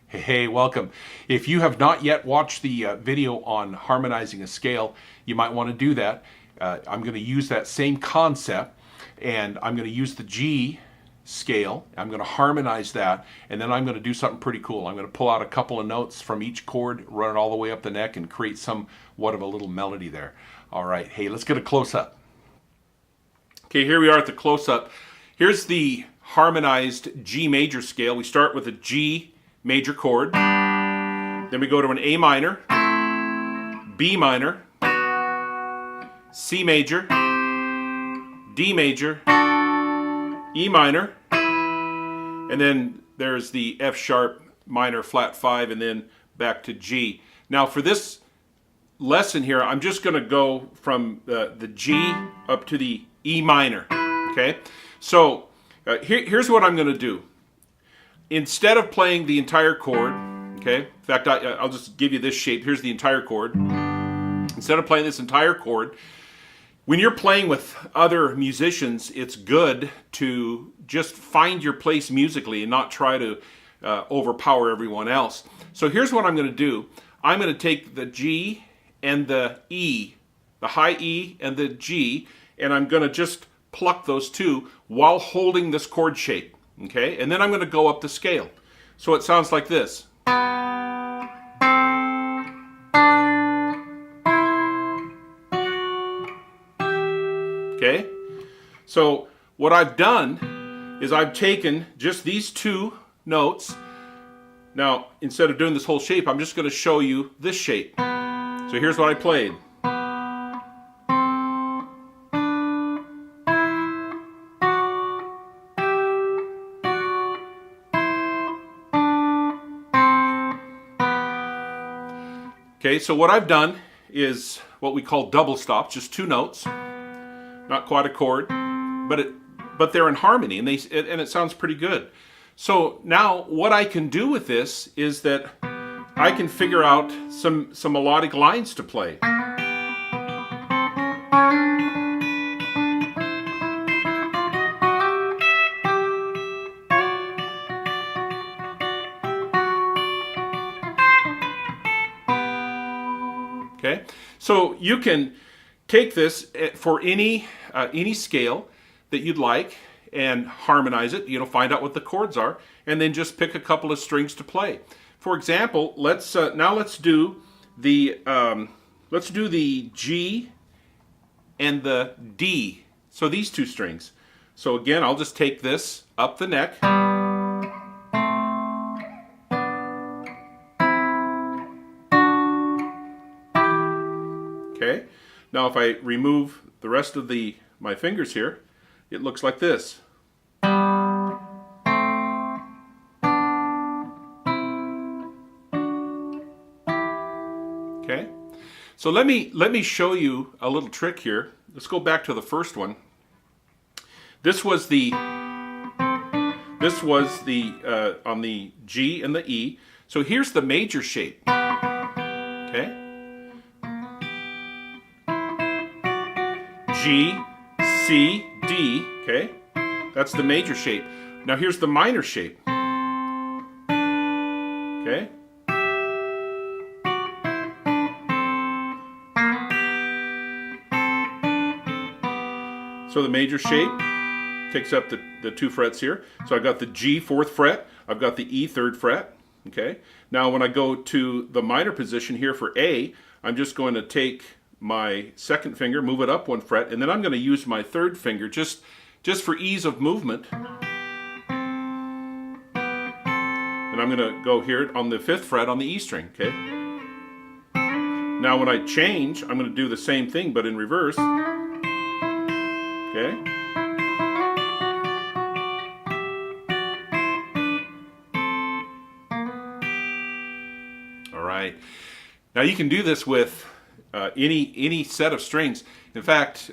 Hey, welcome. If you have not yet watched the video on harmonizing a scale, you might want to do that. I'm going to use that same concept, and I'm going to use the G scale. I'm going to harmonize that, and then I'm going to do something pretty cool. I'm going to pull out a couple of notes from each chord, run it all the way up the neck, and create somewhat of a little melody there. All right, hey, let's get a close-up. Okay, here we are at the close-up. Here's the harmonized G major scale. We start with a G major chord, then we go to an A minor, B minor, C major, D major, E minor, and then there's the F sharp minor flat 5, and then back to G. Now for this lesson here, I'm just going to go from the G up to the E minor. Okay, so here's what I'm going to do. Instead of playing the entire chord, okay, in fact, I'll just give you this shape. Here's the entire chord. Instead of playing this entire chord, when you're playing with other musicians, it's good to just find your place musically and not try to overpower everyone else. So here's what I'm going to do. I'm going to take the G and the E, the high E and the G, and I'm going to just pluck those two while holding this chord shape. Okay, and then I'm going to go up the scale. So it sounds like this. Okay, so what I've done is I've taken just these two notes. Now, instead of doing this whole shape, I'm just going to show you this shape. So here's what I played. Okay, so what I've done is what we call double stops, just two notes, not quite a chord, but they're in harmony, and it sounds pretty good. So now what I can do with this is that I can figure out some melodic lines to play. Okay, so you can take this for any scale that you'd like and harmonize it. Find out what the chords are, and then just pick a couple of strings to play. For example, let's do the G and the D. So these two strings. So again, I'll just take this up the neck. Okay, now if I remove the rest of my fingers here, it looks like this. Okay, so let me show you a little trick here. Let's go back to the first one. This was the on the G and the E. So here's the major shape. Okay. G, C, D, okay? That's the major shape. Now here's the minor shape. Okay? So the major shape takes up the two frets here. So I've got the G 4th fret, I've got the E 3rd fret, okay? Now when I go to the minor position here for A, I'm just going to take my second finger, move it up 1 fret, and then I'm going to use my third finger just for ease of movement. And I'm going to go here on the 5th fret on the E string, okay? Now when I change, I'm going to do the same thing but in reverse. Okay? All right. Now you can do this with any set of strings. In fact,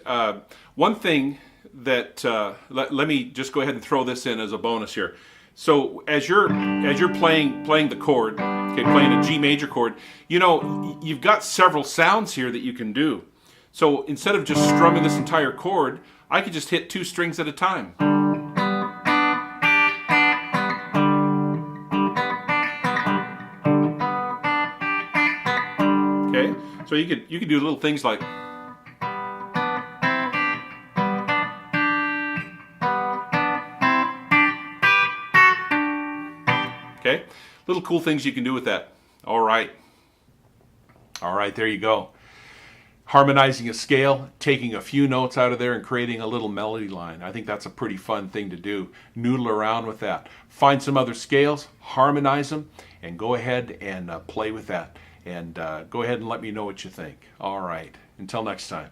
one thing that let me just go ahead and throw this in as a bonus here. So as you're playing the chord, okay, playing a G major chord, you've got several sounds here that you can do. So instead of just strumming this entire chord, I could just hit 2 strings at a time. So you could do little things like, okay, little cool things you can do with that. All right, there you go. Harmonizing a scale, taking a few notes out of there and creating a little melody line. I think that's a pretty fun thing to do. Noodle around with that. Find some other scales, harmonize them, and go ahead and play with that. And go ahead and let me know what you think. All right, until next time.